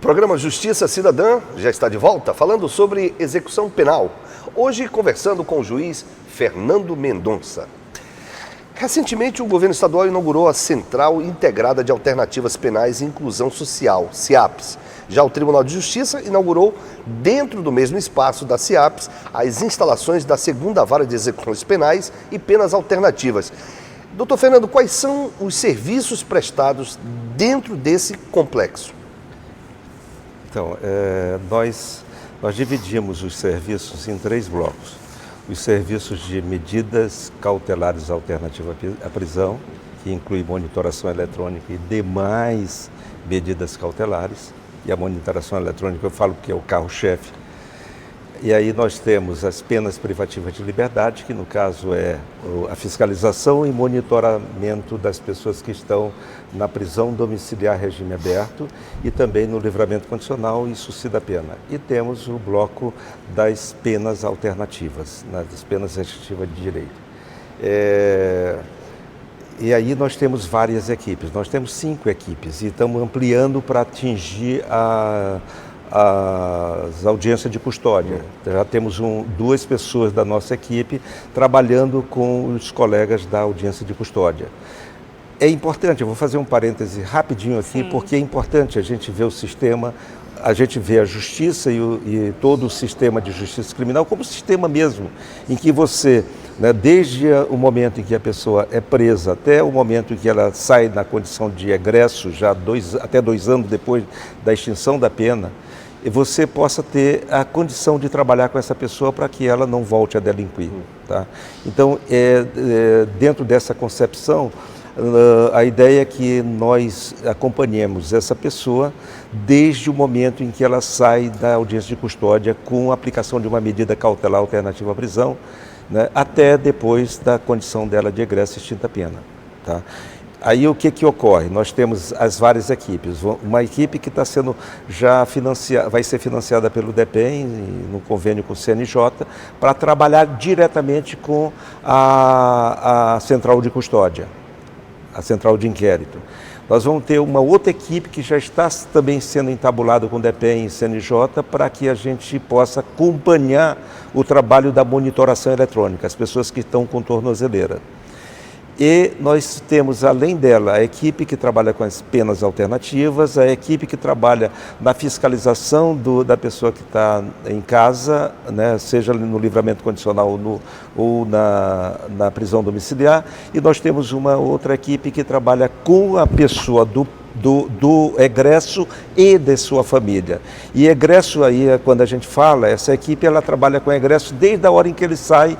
programa Justiça Cidadã já está de volta, falando sobre execução penal. Hoje, conversando com o juiz Fernando Mendonça. Recentemente, o governo estadual inaugurou a Central Integrada de Alternativas Penais e Inclusão Social, CIAPS. Já o Tribunal de Justiça inaugurou, dentro do mesmo espaço da CIAPS, as instalações da Segunda Vara de Execuções Penais e Penas Alternativas. Doutor Fernando, quais são os serviços prestados dentro desse complexo? Então, nós dividimos os serviços em 3 blocos. Os serviços de medidas cautelares alternativas à prisão, que inclui monitoração eletrônica e demais medidas cautelares. E a monitoração eletrônica eu falo que é o carro-chefe. E aí nós temos as penas privativas de liberdade, que no caso é a fiscalização e monitoramento das pessoas que estão na prisão domiciliar regime aberto e também no livramento condicional e suicídio da pena. E temos o bloco das penas alternativas, das penas restritivas de direito. E aí nós temos várias equipes, nós temos 5 equipes e estamos ampliando para atingir as audiências de custódia. Já temos 2 pessoas da nossa equipe trabalhando com os colegas da audiência de custódia. É importante, eu vou fazer um parêntese rapidinho aqui, Sim. Porque é importante a gente ver o sistema, a gente vê a justiça e todo o sistema de justiça criminal como sistema mesmo, em que você, desde o momento em que a pessoa é presa até o momento em que ela sai na condição de egresso, já até 2 anos depois da extinção da pena, você possa ter a condição de trabalhar com essa pessoa para que ela não volte a delinquir. Tá? Então, dentro dessa concepção, a ideia é que nós acompanhemos essa pessoa desde o momento em que ela sai da audiência de custódia com a aplicação de uma medida cautelar alternativa à prisão, até depois da condição dela de egresso e extinta pena. Tá? Aí o que ocorre? Nós temos as várias equipes. Uma equipe que está sendo já financiada, vai ser financiada pelo DEPEN, no convênio com o CNJ, para trabalhar diretamente com a central de custódia, a central de inquérito. Nós vamos ter uma outra equipe que já está também sendo entabulada com o DEPEN e CNJ para que a gente possa acompanhar o trabalho da monitoração eletrônica, as pessoas que estão com tornozeleira. E nós temos, além dela, a equipe que trabalha com as penas alternativas, a equipe que trabalha na fiscalização da pessoa que está em casa, seja no livramento condicional ou na prisão domiciliar, e nós temos uma outra equipe que trabalha com a pessoa do egresso e de sua família. E egresso aí, quando a gente fala, essa equipe ela trabalha com egresso desde a hora em que ele sai,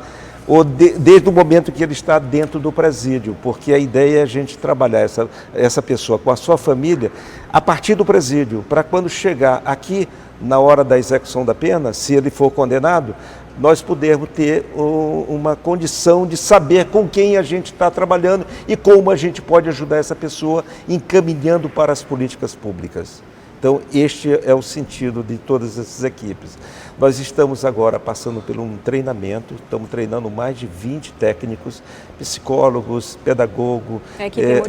ou desde o momento que ele está dentro do presídio, porque a ideia é a gente trabalhar essa pessoa com a sua família a partir do presídio, para quando chegar aqui na hora da execução da pena, se ele for condenado, nós podermos ter uma condição de saber com quem a gente está trabalhando e como a gente pode ajudar essa pessoa encaminhando para as políticas públicas. Então, este é o sentido de todas essas equipes. Nós estamos agora passando por um treinamento, estamos treinando mais de 20 técnicos, psicólogos, pedagogos,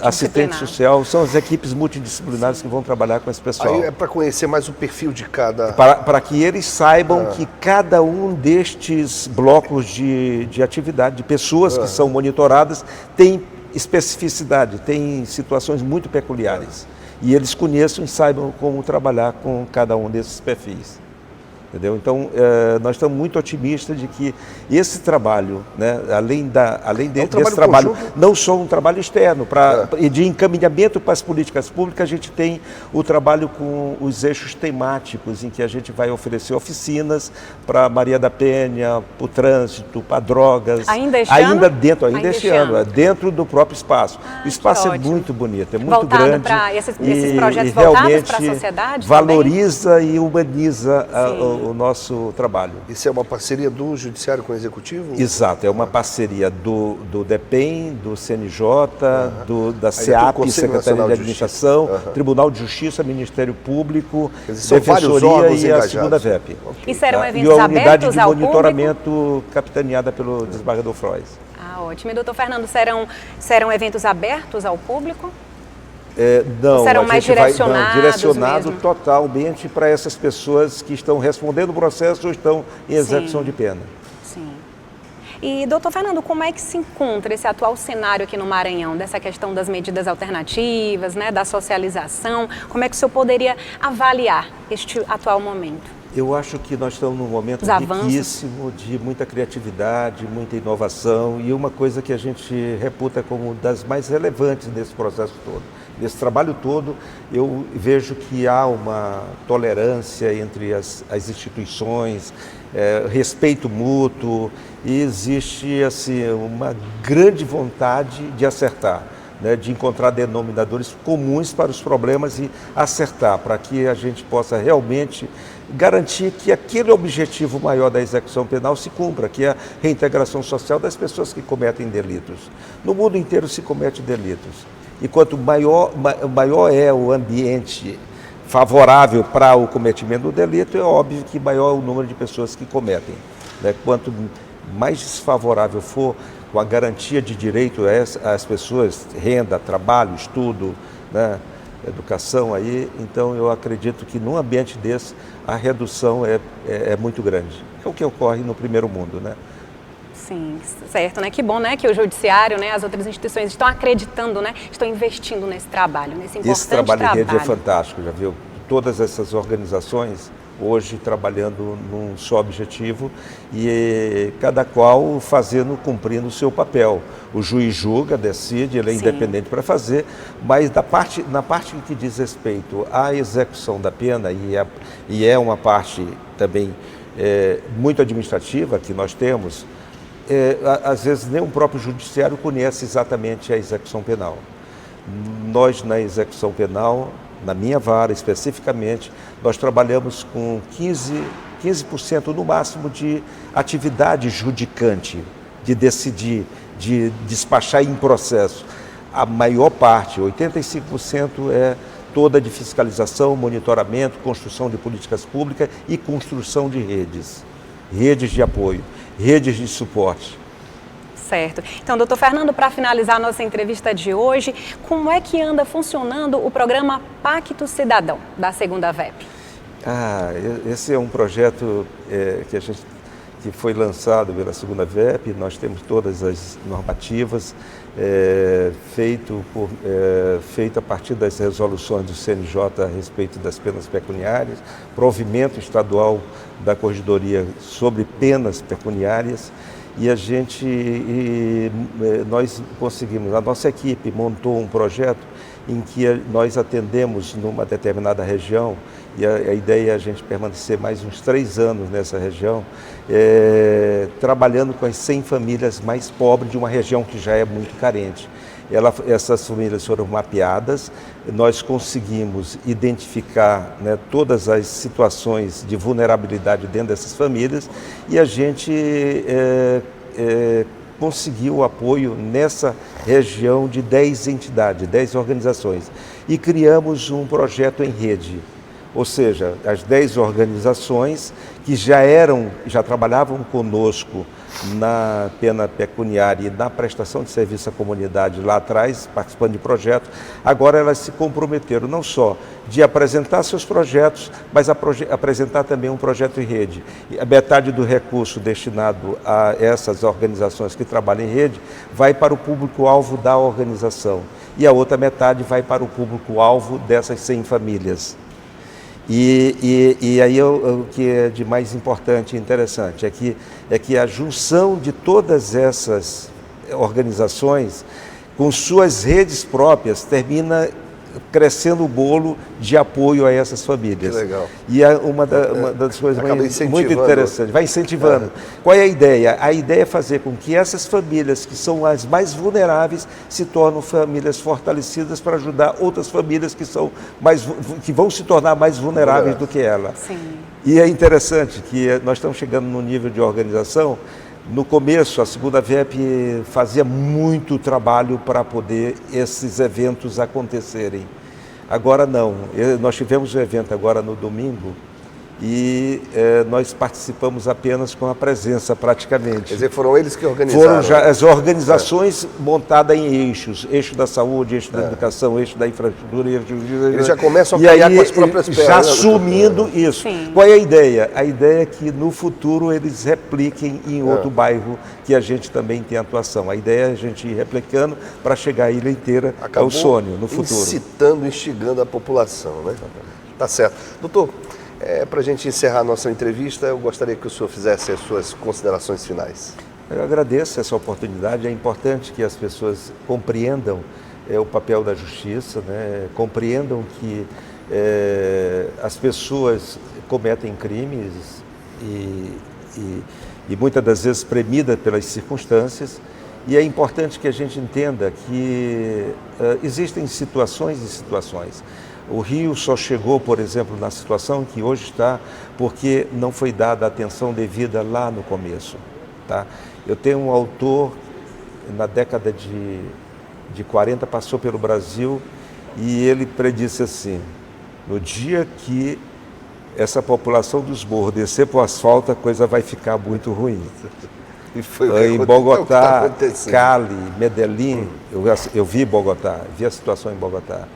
assistente social, são as equipes multidisciplinares que vão trabalhar com esse pessoal. Aí é para conhecer mais o perfil de cada... Para que eles saibam que cada um destes blocos de atividade, de pessoas que são monitoradas, tem especificidade, tem situações muito peculiares. E eles conheçam e saibam como trabalhar com cada um desses perfis. Entendeu? Então, nós estamos muito otimistas de que esse trabalho, além desse trabalho, conjunto, não só um trabalho externo, e de encaminhamento para as políticas públicas, a gente tem o trabalho com os eixos temáticos, em que a gente vai oferecer oficinas para Maria da Penha, para o trânsito, para drogas. Ainda este ano? Ainda este ano, dentro do próprio espaço. O espaço é muito bonito, é muito voltado grande. Para esses projetos voltados para a sociedade? Valoriza também? E humaniza o nosso trabalho. Isso é uma parceria do Judiciário com o Executivo? Exato, é uma parceria do DEPEN, do CNJ, da CEAP, Secretaria de Administração, Tribunal de Justiça, Ministério Público, Defensoria e a segunda VEP. E serão eventos e a unidade abertos de ao monitoramento público? Capitaneada pelo desembargador Frois. Ótimo. E doutor Fernando, serão eventos abertos ao público? Não, serão a mais gente vai direcionado mesmo? Totalmente para essas pessoas que estão respondendo o processo ou estão em execução de pena. Sim. E, doutor Fernando, como é que se encontra esse atual cenário aqui no Maranhão, dessa questão das medidas alternativas, né, da socialização? Como é que o senhor poderia avaliar este atual momento? Eu acho que nós estamos num momento riquíssimo de muita criatividade, muita inovação e uma coisa que a gente reputa como das mais relevantes nesse processo todo. Nesse trabalho todo, eu vejo que há uma tolerância entre as instituições, respeito mútuo e existe assim, uma grande vontade de acertar, né, de encontrar denominadores comuns para os problemas e acertar, para que a gente possa realmente garantir que aquele objetivo maior da execução penal se cumpra, que é a reintegração social das pessoas que cometem delitos. No mundo inteiro se comete delitos. E quanto maior é o ambiente favorável para o cometimento do delito, é óbvio que maior é o número de pessoas que cometem, né? Quanto mais desfavorável for, com a garantia de direito às pessoas, renda, trabalho, estudo, né, educação aí, então eu acredito que num ambiente desse a redução é muito grande. É o que ocorre no primeiro mundo, né? Sim, certo, né? Que bom, né, que o judiciário, né, as outras instituições estão acreditando, né, estão investindo nesse trabalho, nesse importante Esse trabalho em rede é fantástico, já viu? Todas essas organizações hoje trabalhando num só objetivo e cada qual cumprindo o seu papel. O juiz julga, decide, ele é independente para fazer, mas na parte que diz respeito à execução da pena, e é uma parte também muito administrativa que nós temos, às vezes nem o próprio judiciário conhece exatamente a execução penal. Nós, na execução penal, na minha vara especificamente, nós trabalhamos com 15% no máximo de atividade judicante, de decidir, de despachar em processo. A maior parte, 85%, é toda de fiscalização, monitoramento, construção de políticas públicas e construção de redes de apoio, redes de suporte. Certo. Então, doutor Fernando, para finalizar a nossa entrevista de hoje, como é que anda funcionando o programa Pacto Cidadão, da Segunda VEP? Esse é um projeto que foi lançado pela Segunda VEP, nós temos todas as normativas, feito a partir das resoluções do CNJ a respeito das penas pecuniárias, provimento estadual da Corregedoria sobre penas pecuniárias, e nós conseguimos, a nossa equipe montou um projeto em que nós atendemos numa determinada região, e a ideia é a gente permanecer mais uns 3 anos nessa região, trabalhando com as 100 famílias mais pobres de uma região que já é muito carente. Essas famílias foram mapeadas, nós conseguimos identificar, né, todas as situações de vulnerabilidade dentro dessas famílias e a gente conseguiu o apoio nessa região de 10 entidades, 10 organizações e criamos um projeto em rede. Ou seja, as 10 organizações que já trabalhavam conosco na pena pecuniária e na prestação de serviço à comunidade lá atrás, participando de projetos, agora elas se comprometeram não só de apresentar seus projetos, mas apresentar também um projeto em rede. E a metade do recurso destinado a essas organizações que trabalham em rede vai para o público-alvo da organização e a outra metade vai para o público-alvo dessas 100 famílias. E aí o que é de mais importante e interessante é que a junção de todas essas organizações com suas redes próprias termina crescendo o bolo de apoio a essas famílias. Que legal. E é uma das coisas muito interessantes, vai incentivando. Qual é a ideia? A ideia é fazer com que essas famílias, que são as mais vulneráveis, se tornem famílias fortalecidas para ajudar outras famílias que vão se tornar mais vulneráveis do que ela. Sim. E é interessante que nós estamos chegando num nível de organização. No começo, a Segunda VEP fazia muito trabalho para poder esses eventos acontecerem. Agora não. Nós tivemos um evento agora no domingo e nós participamos apenas com a presença praticamente. Quer dizer, foram eles que organizaram. Foram já as organizações montadas em eixos, eixo da saúde, eixo da educação, eixo da infraestrutura. Eles já começam a criar com as próprias pernas. Já assumindo isso. Sim. Qual é a ideia? A ideia é que no futuro eles repliquem em outro bairro que a gente também tem atuação. A ideia é a gente ir replicando para chegar à ilha inteira. Acabou é o sonho no futuro. incitando, instigando a população, né? Tá certo. Doutor, para a gente encerrar a nossa entrevista, eu gostaria que o senhor fizesse as suas considerações finais. Eu agradeço essa oportunidade. É importante que as pessoas compreendam o papel da justiça, né? Compreendam que as pessoas cometem crimes e muitas das vezes premidas pelas circunstâncias. E é importante que a gente entenda que existem situações e situações. O Rio só chegou, por exemplo, na situação que hoje está, porque não foi dada a atenção devida lá no começo. Tá? Eu tenho um autor, na década de 40, passou pelo Brasil e ele predisse assim: no dia que essa população dos morros descer para o asfalto, a coisa vai ficar muito ruim. E foi Em Bogotá, Cali, Medellín, eu vi Bogotá, vi a situação em Bogotá.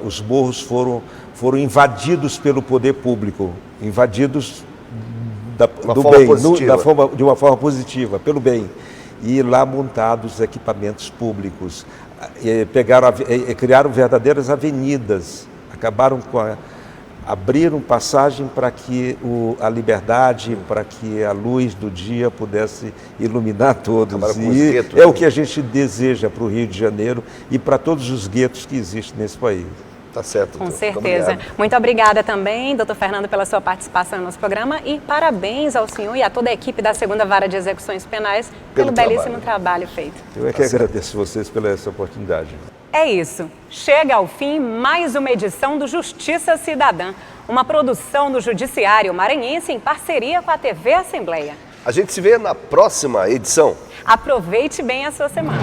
Os morros foram invadidos pelo poder público, invadidos do bem, de uma forma positiva, pelo bem. E lá montados equipamentos públicos, criaram verdadeiras avenidas, abriram passagem para que a liberdade, para que a luz do dia pudesse iluminar todos. E é o que a gente deseja para o Rio de Janeiro e para todos os guetos que existem nesse país. Tá certo. Com certeza. Muito obrigada também, doutor Fernando, pela sua participação no nosso programa e parabéns ao senhor e a toda a equipe da 2ª Vara de Execuções Penais pelo belíssimo trabalho feito. Eu é que agradeço vocês pela essa oportunidade. É isso. Chega ao fim mais uma edição do Justiça Cidadã, uma produção do Judiciário Maranhense em parceria com a TV Assembleia. A gente se vê na próxima edição. Aproveite bem a sua semana.